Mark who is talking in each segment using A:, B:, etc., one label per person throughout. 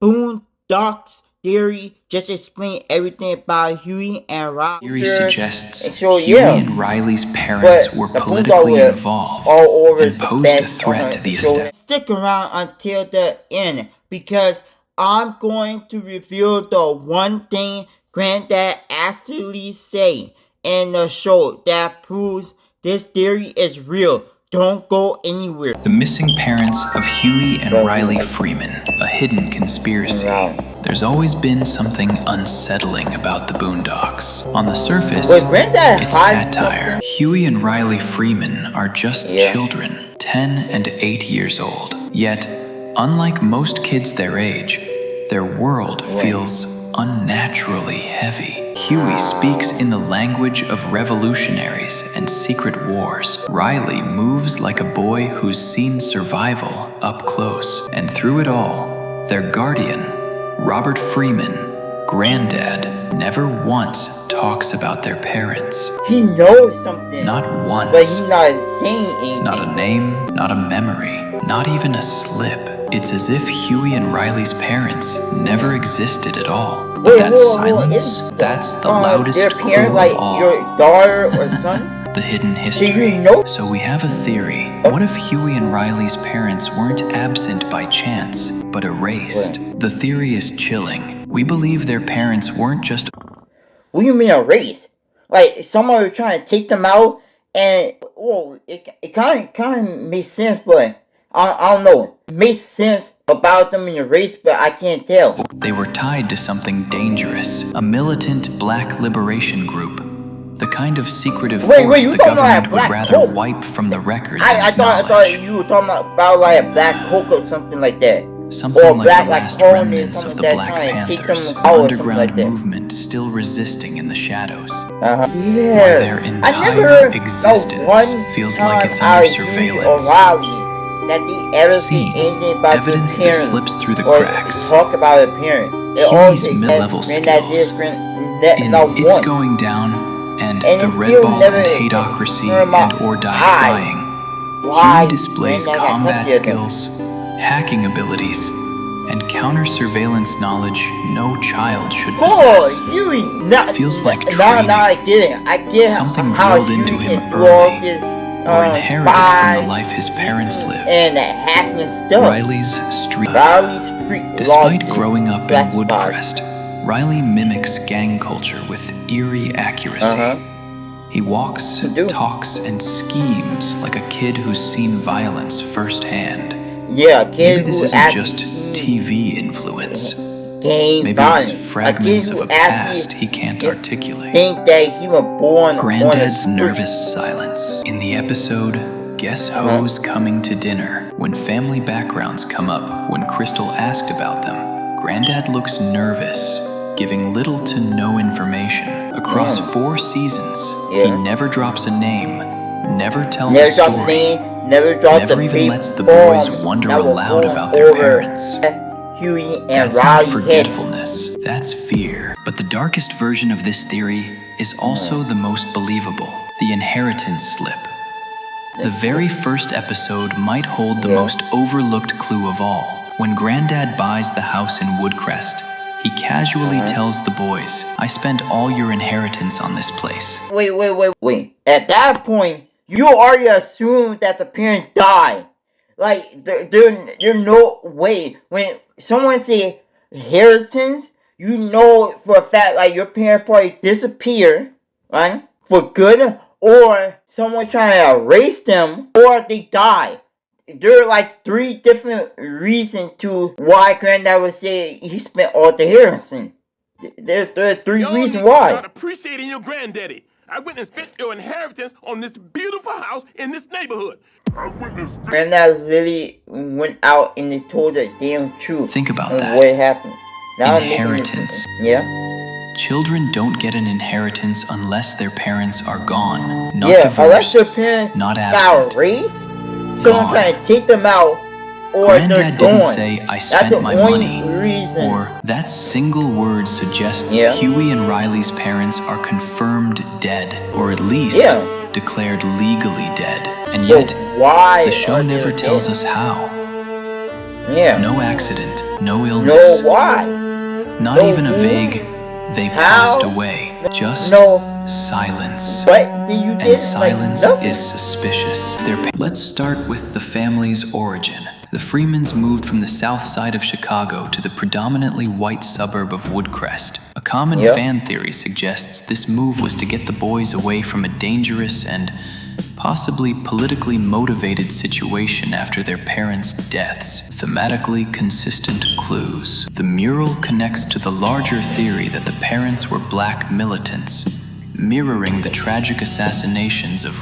A: Boondocks Theory just explained everything about Huey and Riley.
B: Theory suggests Huey and Riley's parents were politically involved and posed a threat to the establishment.
A: Stick around until the end, because I'm going to reveal the one thing Granddad actually say in the show that proves this theory is real. Don't go anywhere.
B: The missing parents of Huey and Riley Freeman, a hidden conspiracy. There's always been something unsettling about the Boondocks. On the surface, it's satire. Huey and Riley Freeman are just children, 10 and 8 years old. Yet, unlike most kids their age, their world feels unnaturally heavy. Huey speaks in the language of revolutionaries and secret wars. Riley moves like a boy who's seen survival up close. And through it all, their guardian, Robert Freeman, Granddad, never once talks about their parents.
A: He knows something.
B: Not once.
A: But he's not saying anything.
B: Not a name, not a memory, not even a slip. It's as if Huey and Riley's parents never existed at all. But that silence, that's the loudest clue of all.
A: Your daughter or son?
B: The hidden history. So we have a theory. What if Huey and Riley's parents weren't absent by chance, but erased? The theory is chilling. We believe their parents weren't just...
A: What do you mean erased? Like, someone was trying to take them out, and... Well, it kind of makes sense, but... I don't know. It makes sense about them being erased, but I can't tell.
B: They were tied to something dangerous. A militant black liberation group. The kind of secretive force the government would rather wipe from the record
A: I thought you were talking about like a black hook or something like that.
B: Something like the last remnants of the Black Panthers, an underground movement still resisting in
A: Yeah.
B: the shadows. Where their entire existence feels like it's under surveillance.
A: That they ever see anything about
B: evidence
A: their parents
B: that slips through the
A: or
B: cracks.
A: Talk about a parent.
B: Huey's mid-level skills in It's Going Down and The Red Ball and Hateocracy and Or Die Trying. Huey displays combat skills, hacking abilities, and counter-surveillance knowledge no child should possess.
A: Huey!
B: It feels like training.
A: Now I get it. I get
B: something drilled into him early. Or inherited from the life his parents lived.
A: And hacking stuff.
B: Riley's street. Despite growing up in Woodcrest, Riley mimics gang culture with eerie accuracy. He walks, talks, and schemes like a kid who's seen violence firsthand.
A: Yeah, a kid.
B: Maybe this isn't just TV influence. Maybe it's fragments of a past he can't articulate.
A: Think that he was born
B: Granddad's nervous silence. In the episode, Guess Who's Coming to Dinner? When family backgrounds come up when Crystal asked about them, Granddad looks nervous, giving little to no information. Across 4 seasons, he never drops a name, never tells a story, never even lets the boys wonder aloud about their parents.
A: Huey and
B: That's
A: Riley
B: not forgetfulness, that's fear. But the darkest version of this theory is also the most believable, the inheritance slip. The very first episode might hold the most overlooked clue of all. When Granddad buys the house in Woodcrest, he casually tells the boys, "I spent all your inheritance on this place."
A: Wait. At that point, you already assumed that the parent died. Like, there's no way. When someone say inheritance, you know for a fact, like, your parent probably disappeared, right? For good, or someone trying to erase them, or they die. There are like 3 different reasons to why Granddad would say he spent all the inheritance. There are 3 reasons why.
C: Not appreciating your granddaddy. I went and spent your inheritance on this beautiful house in this neighborhood.
A: Granddad literally went out and told the damn truth.
B: Think about that.
A: What happened. Now
B: inheritance.
A: Yeah.
B: Children don't get an inheritance unless their parents are gone. Not divorced,
A: unless their parents
B: not
A: got erased. Someone trying to take them out, or
B: Granddad
A: they're
B: didn't
A: gone.
B: say, "I spent my money," or that single word suggests Huey and Riley's parents are confirmed dead, or at least declared legally dead. And yet,
A: why
B: the show never tells us how.
A: Yeah.
B: No accident, no
A: No,
B: illness,
A: why?
B: not
A: No
B: even a
A: food?
B: vague, they
A: How?
B: passed away. Just
A: No.
B: silence.
A: What did you
B: And
A: get?
B: silence
A: Like, nothing.
B: is suspicious. Let's start with the family's origin. The Freemans moved from the south side of Chicago to the predominantly white suburb of Woodcrest. A common fan theory suggests this move was to get the boys away from a dangerous and possibly politically motivated situation after their parents' deaths. Thematically consistent clues. The mural connects to the larger theory that the parents were black militants, mirroring the tragic assassinations of...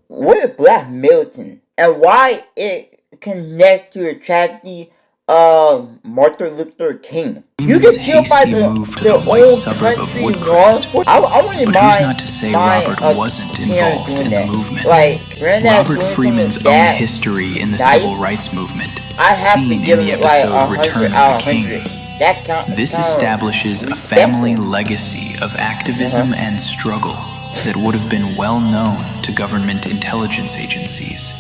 A: What is black militant? And why it connects to a tragedy of Martin Luther King? You get killed by the
B: white suburb of Woodcrest.
A: I wouldn't
B: But who's not to say Robert wasn't involved in the movement?
A: Like,
B: Robert Freeman's own history in the civil rights movement, seen in the episode Return of the King. This establishes a family legacy of activism and struggle that would have been well known to government intelligence agencies.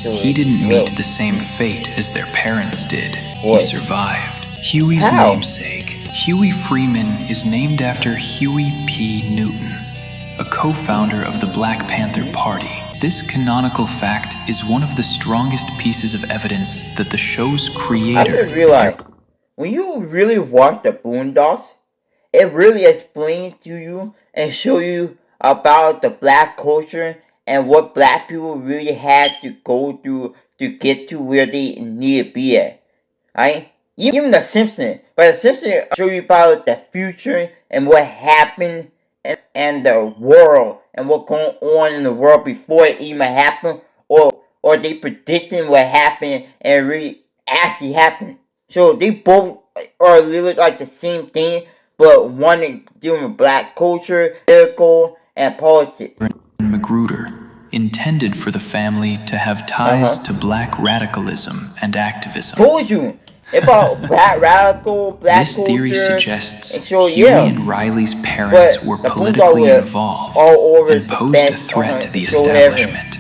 B: He didn't meet the same fate as their parents did. He survived. Huey's namesake, Huey Freeman, is named after Huey P. Newton, a co-founder of the Black Panther Party. This canonical fact is one of the strongest pieces of evidence that the show's creator...
A: I didn't realize, when you really watch the Boondocks, it really explains to you and show you about the black culture and what black people really had to go through to get to where they need to be at. Right? Even The Simpsons. But The Simpsons show you about the future and what happened and the world and what going on in the world before it even happened, or they predicting what happened and really actually happened. So they both are literally like the same thing, but one is dealing with black culture, political, and politics.
B: Magruder, intended for the family to have ties to black radicalism and activism.
A: Told you about black radical, black
B: this
A: culture.
B: This theory suggests
A: so,
B: Huey and Riley's parents were politically involved and posed a threat to the establishment,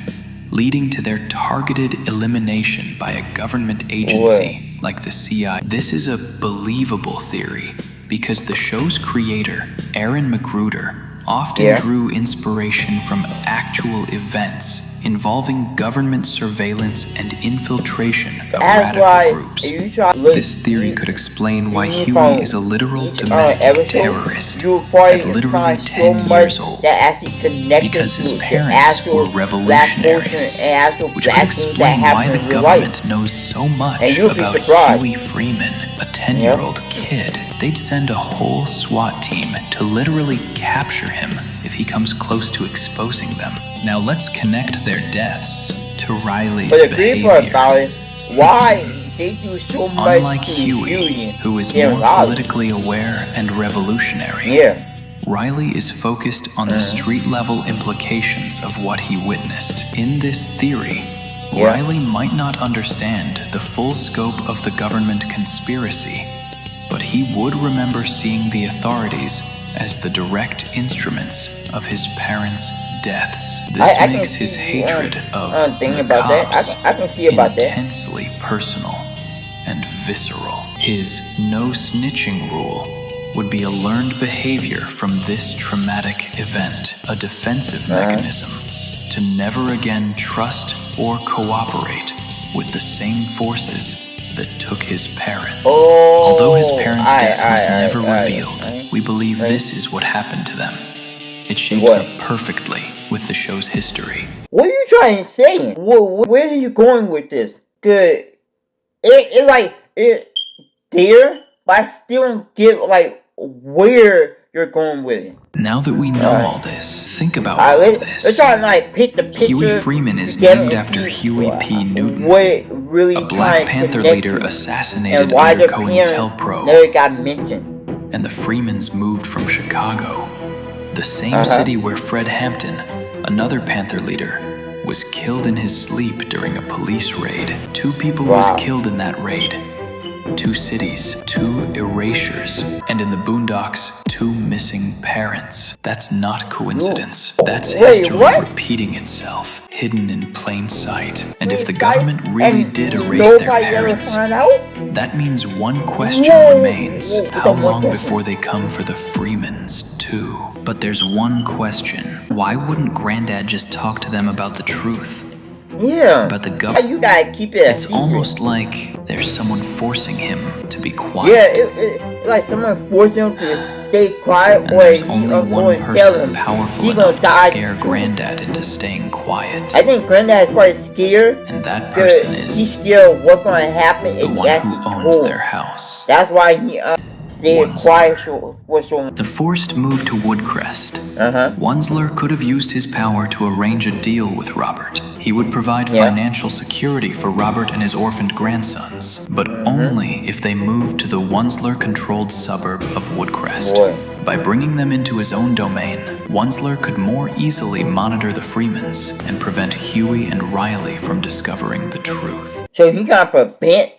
B: leading to their targeted elimination by a government agency like the CIA. This is a believable theory because the show's creator, Aaron Magruder, often drew inspiration from actual events involving government surveillance and infiltration of radical groups. This theory could explain why Huey is a literal domestic terrorist at literally 10 years old, because his parents were revolutionaries, which could explain why the government knows so much about Huey Freeman, a 10-year-old kid. They'd send a whole SWAT team to literally capture him if he comes close to exposing them. Now let's connect their deaths to Riley's behavior.
A: Why they do so much?
B: Unlike Huey, who is more politically aware and revolutionary, Riley is focused on the street-level implications of what he witnessed. In this theory, Riley might not understand the full scope of the government conspiracy, but he would remember seeing the authorities as the direct instruments of his parents' deaths. This makes his hatred of the cops intensely personal and visceral. His no snitching rule would be a learned behavior from this traumatic event, a defensive mechanism to never again trust or cooperate with the same forces that took his parents. Although his parents' death was never revealed, we believe this is what happened to them. It shapes up perfectly with the show's history.
A: What are you trying to say? Where are you going with this? Good. It there, but I still don't get where you're going with it.
B: Now that we know all this, think about all of this.
A: Let's try to pick the picture.
B: Huey Freeman is named after Huey P. Newton, a Black Panther leader assassinated under COINTELPRO.
A: Never got mentioned.
B: And the Freemans moved from Chicago, the same city where Fred Hampton, another Panther leader, was killed in his sleep during a police raid. 2 people was killed in that raid. 2 cities, 2 erasures, and in the Boondocks, 2 missing parents. That's not coincidence. That's history repeating itself. hidden in plain sight. And if the government really did erase their parents, that means one question remains. How long before they come for the Freemans, too? But there's one question. Why wouldn't Granddad just talk to them about the truth?
A: Yeah.
B: About the government?
A: You gotta keep it a
B: It's
A: secret.
B: almost like there's someone forcing him to be quiet.
A: Yeah, it's like someone forcing him to stay quiet,
B: And
A: or
B: there's
A: he's
B: only
A: going
B: one
A: to tell him
B: person powerful
A: he's gonna
B: enough to
A: die
B: scare
A: soon.
B: Granddad into staying quiet.
A: I think Granddad is quite scared.
B: And that person
A: He's
B: is
A: scared of what's gonna happen
B: the
A: if
B: one
A: that's
B: who owns their house.
A: That's why he stayed
B: Once.
A: quiet for so long.
B: The forced move to Woodcrest.
A: Uh-huh.
B: Wunsler could have used his power to arrange a deal with Robert. He would provide financial security for Robert and his orphaned grandsons, but only if they moved to the Wunsler-controlled suburb of Woodcrest. By bringing them into his own domain, Wunsler could more easily monitor the Freemans and prevent Huey and Riley from discovering the truth.
A: So he gotta prevent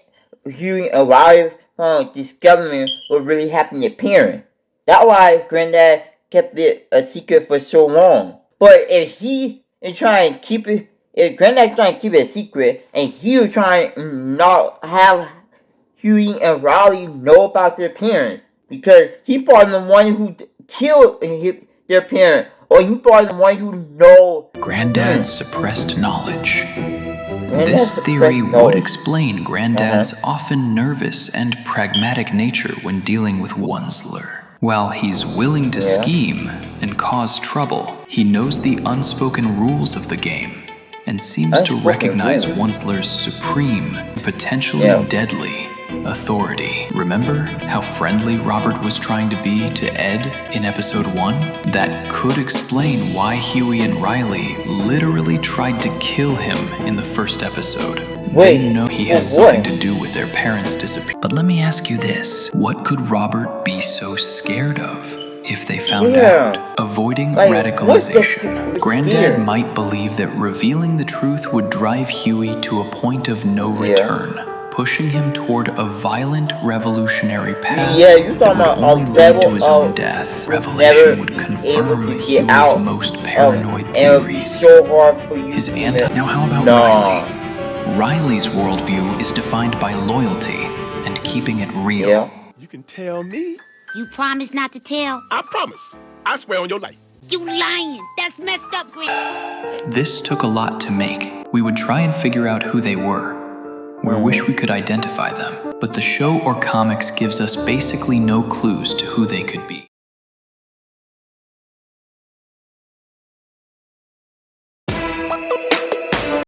A: Huey and Riley from discovering what really happened to parents. That's why Granddad kept it a secret for so long. But if he is trying to keep it, if Granddad's trying to keep it a secret, and he was trying to not have Huey and Riley know about their parents, because he probably the one who killed their parents, or he probably the one who know.
B: Granddad's suppressed knowledge. This theory would explain Granddad's often nervous and pragmatic nature when dealing with Wunsler. While he's willing to scheme and cause trouble, he knows the unspoken rules of the game and seems to recognize Wunsler's supreme, potentially deadly authority. Remember how friendly Robert was trying to be to Ed in episode 1? That could explain why Huey and Riley literally tried to kill him in the first episode. They know he has something to do with their parents' disappearance. But let me ask you this. What could Robert be so scared of if they found out? Avoiding radicalization. Granddad might believe that revealing the truth would drive Huey to a point of no return, pushing him toward a violent revolutionary path that would only lead to his own death. Revelation would confirm Huey's most paranoid theories. Now how about Riley? Riley's worldview is defined by loyalty and keeping it real.
C: You can tell me.
D: You promise not to tell?
C: I promise. I swear on your life.
D: You lying. That's messed up, Grant.
B: This took a lot to make. We would try and figure out who they were. We wish we could identify them, but the show or comics gives us basically no clues to who they could be.